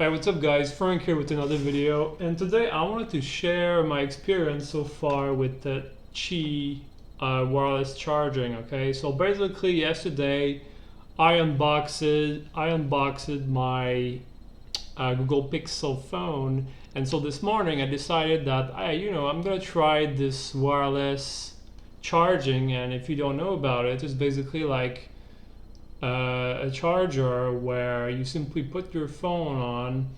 Hey, what's up guys? Frank here with another video, and today I wanted to share my experience so far with the Qi wireless charging. Okay, so basically yesterday I unboxed my Google Pixel phone, and so this morning I decided that I'm gonna try this wireless charging. And if you don't know about it, it's basically like a charger where you simply put your phone on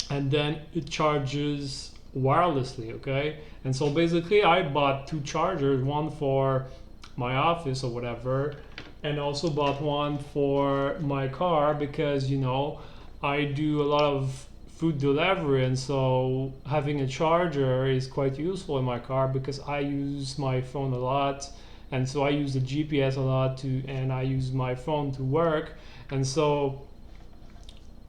and then it charges wirelessly. Okay, and so basically I bought two chargers, one for my office or whatever, and also bought one for my car because I do a lot of food delivery, and so having a charger is quite useful in my car because I use my phone a lot, and so I use the GPS a lot too, and I use my phone to work. And so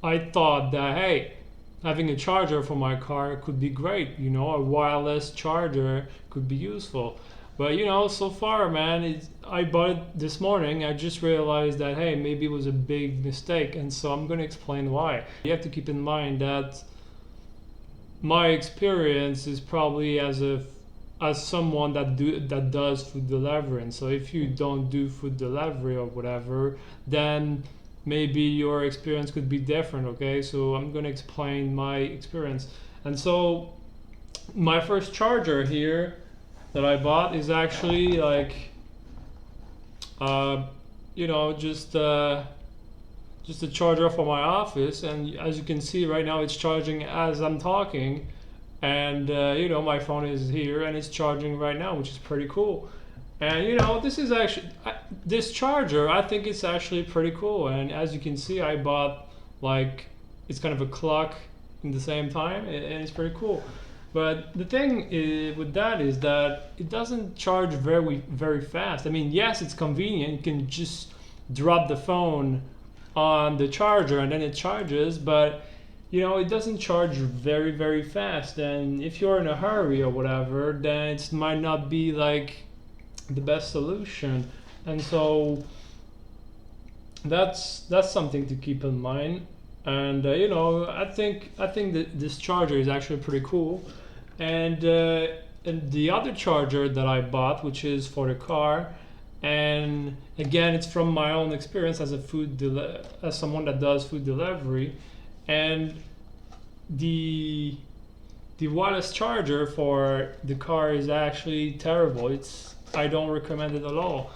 I thought that, hey, having a charger for my car could be great. A wireless charger could be useful. But so far, man, I bought it this morning. I just realized that, hey, maybe it was a big mistake, and so I'm gonna explain why. You have to keep in mind that my experience is probably as someone that does food delivery. And so if you don't do food delivery or whatever, then maybe your experience could be different. Okay, so I'm gonna explain my experience. And so my first charger here that I bought is actually like uh, just a charger for my office, and as you can see right now it's charging as I'm talking. And my phone is here and it's charging right now, which is pretty cool. And this is actually this charger, I think it's actually pretty cool. And as you can see, I bought like, it's kind of a clock in the same time, and it's pretty cool. But the thing with that is that it doesn't charge very fast. I mean, yes, it's convenient. You can just drop the phone on the charger and then it charges, but it doesn't charge very fast. And if you're in a hurry or whatever, then it might not be like the best solution. And so that's something to keep in mind. And I think that this charger is actually pretty cool. And the other charger that I bought, which is for the car, and again, it's from my own experience as as someone that does food delivery. And the wireless charger for the car is actually terrible. I don't recommend it at all,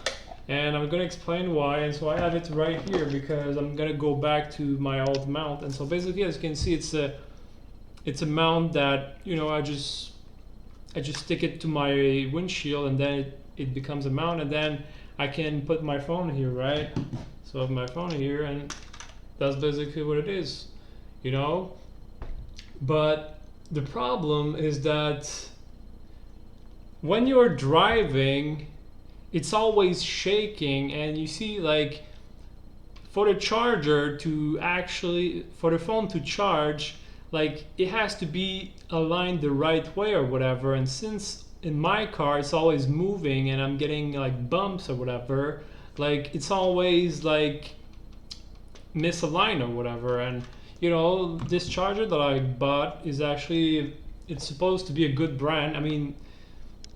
and I'm gonna explain why. And so I have it right here because I'm gonna go back to my old mount. And so basically, as you can see, it's a mount that I just stick it to my windshield, and then it becomes a mount, and then I can put my phone here, right? So I have my phone here, and that's basically what it is, you know. But the problem is that when you're driving, it's always shaking. And you see, like, for the charger to actually, for the phone to charge, like, it has to be aligned the right way or whatever. And since in my car it's always moving and I'm getting like bumps or whatever, like, it's always like misaligned or whatever. And this charger that I bought is actually, it's supposed to be a good brand. I mean,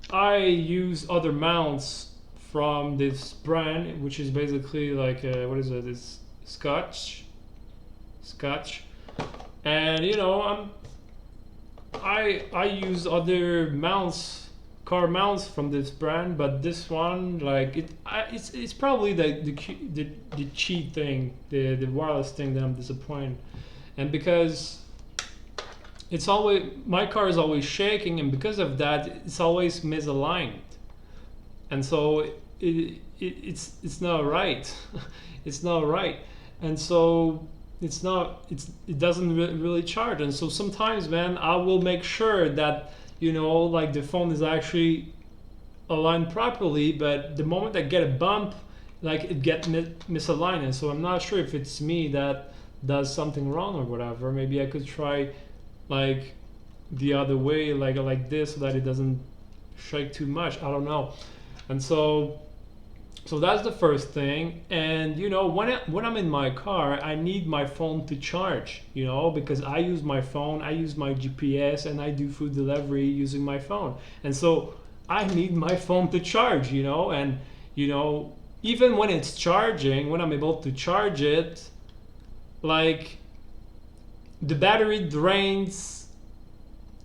I use other mounts from this brand, which is basically like what is it? It's Scotch. And I use other mounts, car mounts from this brand, but this one, like, it's probably the cheap thing, the wireless thing that I'm disappointed. And because it's always, my car is always shaking, and because of that it's always misaligned. And so it's not right. It's not right. And so it doesn't really charge. And so sometimes, man, I will make sure that like the phone is actually aligned properly, but the moment I get a bump, like, it get misaligned. And so I'm not sure if it's me that does something wrong or whatever. Maybe I could try like the other way, like this, so that it doesn't shake too much. I don't know. And so So that's the first thing. And when I'm in my car, I need my phone to charge, because I use my phone, I use my GPS, and I do food delivery using my phone. And so I need my phone to charge, and you know even when it's charging, when I'm able to charge it, like the battery drains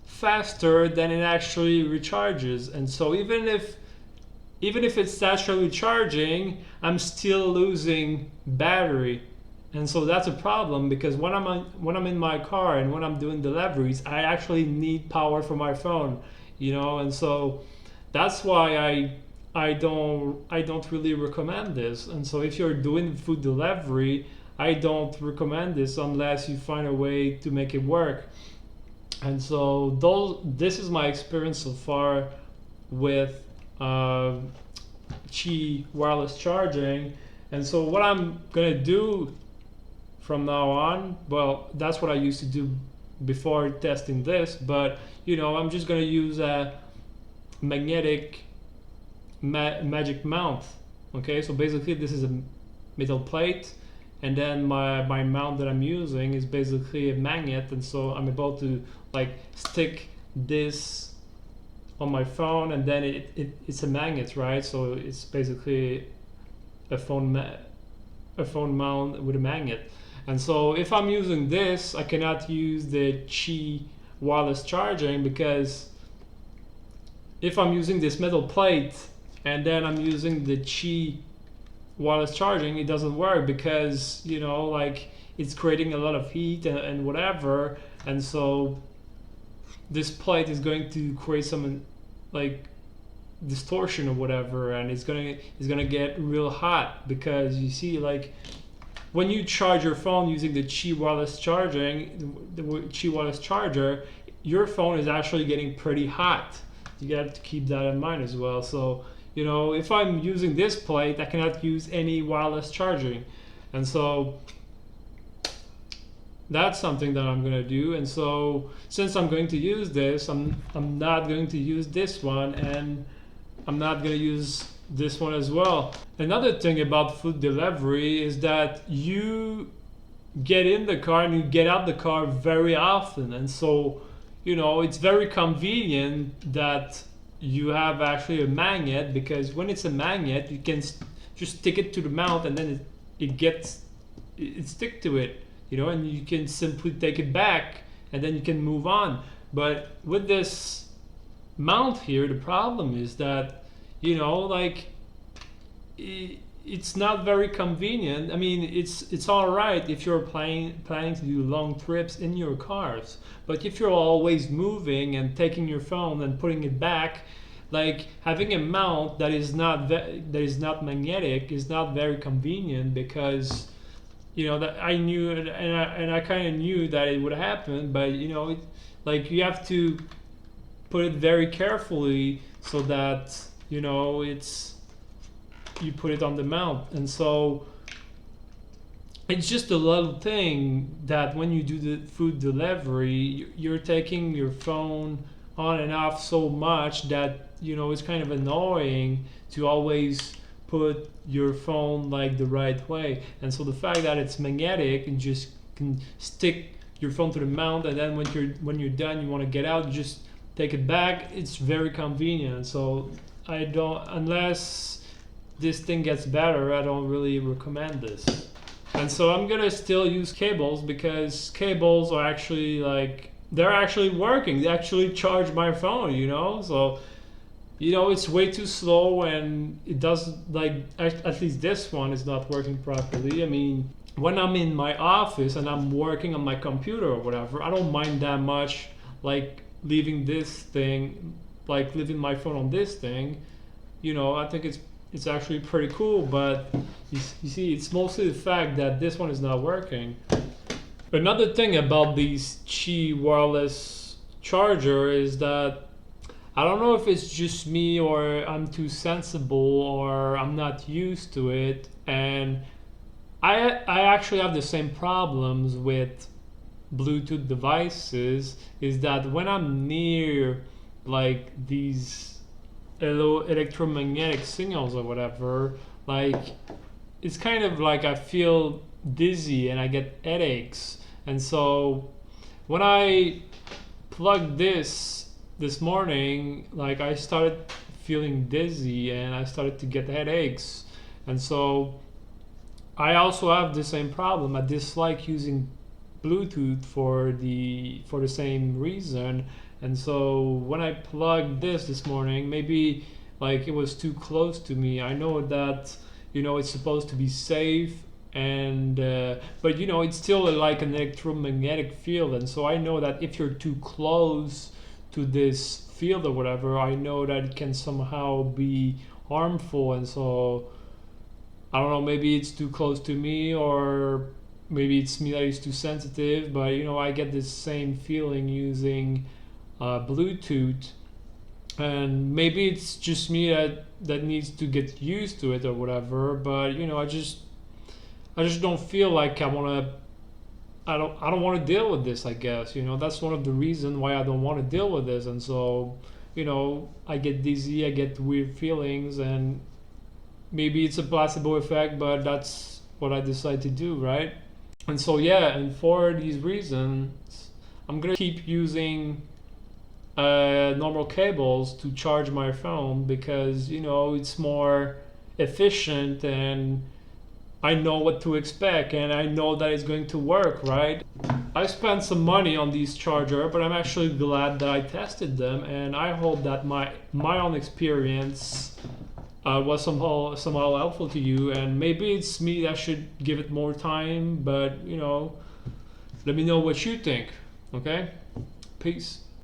faster than it actually recharges. And so even if it's naturally charging, I'm still losing battery. And so that's a problem, because when I'm in my car and when I'm doing deliveries, I actually need power for my phone, and so that's why I don't really recommend this. And so if you're doing food delivery, I don't recommend this unless you find a way to make it work. And so this is my experience so far with uh, Qi wireless charging. And so what I'm gonna do from now on, well, that's what I used to do before testing this, but I'm just gonna use a magnetic magic mount. Okay, so basically this is a metal plate, and then my mount that I'm using is basically a magnet, and so I'm able to like stick this on my phone, and then it's a magnet, right? So it's basically a phone mount with a magnet. And so if I'm using this, I cannot use the Qi wireless charging, because if I'm using this metal plate and then I'm using the Qi wireless charging, it doesn't work, because like it's creating a lot of heat and whatever. And so this plate is going to create some like distortion or whatever, and it's gonna get real hot, because you see, like, when you charge your phone using the Qi wireless charging, the Qi wireless charger, your phone is actually getting pretty hot. You got to keep that in mind as well. So if I'm using this plate, I cannot use any wireless charging. And so that's something that I'm going to do. And so since I'm going to use this, I'm not going to use this one, and I'm not going to use this one as well. Another thing about food delivery is that you get in the car and you get out the car very often. And so it's very convenient that you have actually a magnet, because when it's a magnet, you can just stick it to the mount, and then it stick to it, and you can simply take it back, and then you can move on. But with this mount here, the problem is that like it's not very convenient. I mean, it's all right if you're planning to do long trips in your cars, but if you're always moving and taking your phone and putting it back, like having a mount that is not magnetic is not very convenient, because that I knew, and I kind of knew that it would happen, but like you have to put it very carefully so that it's you put it on the mount. And so it's just a little thing that when you do the food delivery, you're taking your phone on and off so much that it's kind of annoying to always put your phone like the right way. And so the fact that it's magnetic, and just can stick your phone to the mount, and then when you're done, you want to get out, you just take it back. It's very convenient. So I don't, unless this thing gets better, I don't really recommend this. And so I'm gonna still use cables, because cables are actually they're actually working. They actually charge my phone, so it's way too slow, and it does, at least this one is not working properly. I mean, when I'm in my office and I'm working on my computer or whatever, I don't mind that much leaving my phone on this thing. I think it's actually pretty cool, but you see, it's mostly the fact that this one is not working. Another thing about these Qi wireless charger is that I don't know if it's just me, or I'm too sensible, or I'm not used to it, and I actually have the same problems with Bluetooth devices, is that when I'm near these electromagnetic signals or whatever, like it's kind of like I feel dizzy and I get headaches. And so when I plugged this morning, like I started feeling dizzy and I started to get headaches. And so I also have the same problem. I dislike using Bluetooth for the same reason. And so when I plugged this morning, maybe like it was too close to me. I know that it's supposed to be safe, and but it's still like an electromagnetic field, and so I know that if you're too close to this field or whatever, I know that it can somehow be harmful. And so I don't know, maybe it's too close to me, or maybe it's me that is too sensitive, but I get this same feeling using Bluetooth. And maybe it's just me that needs to get used to it or whatever, but I just don't feel like I don't want to deal with this, I guess. That's one of the reasons why I don't want to deal with this. And so I get dizzy, I get weird feelings, and maybe it's a placebo effect, but that's what I decide to do, right? And so yeah, and for these reasons, I'm gonna keep using normal cables to charge my phone, because it's more efficient, and I know what to expect, and I know that it's going to work, right? I spent some money on these charger, but I'm actually glad that I tested them, and I hope that my own experience was somehow helpful to you. And maybe it's me that should give it more time, but let me know what you think. Okay, peace.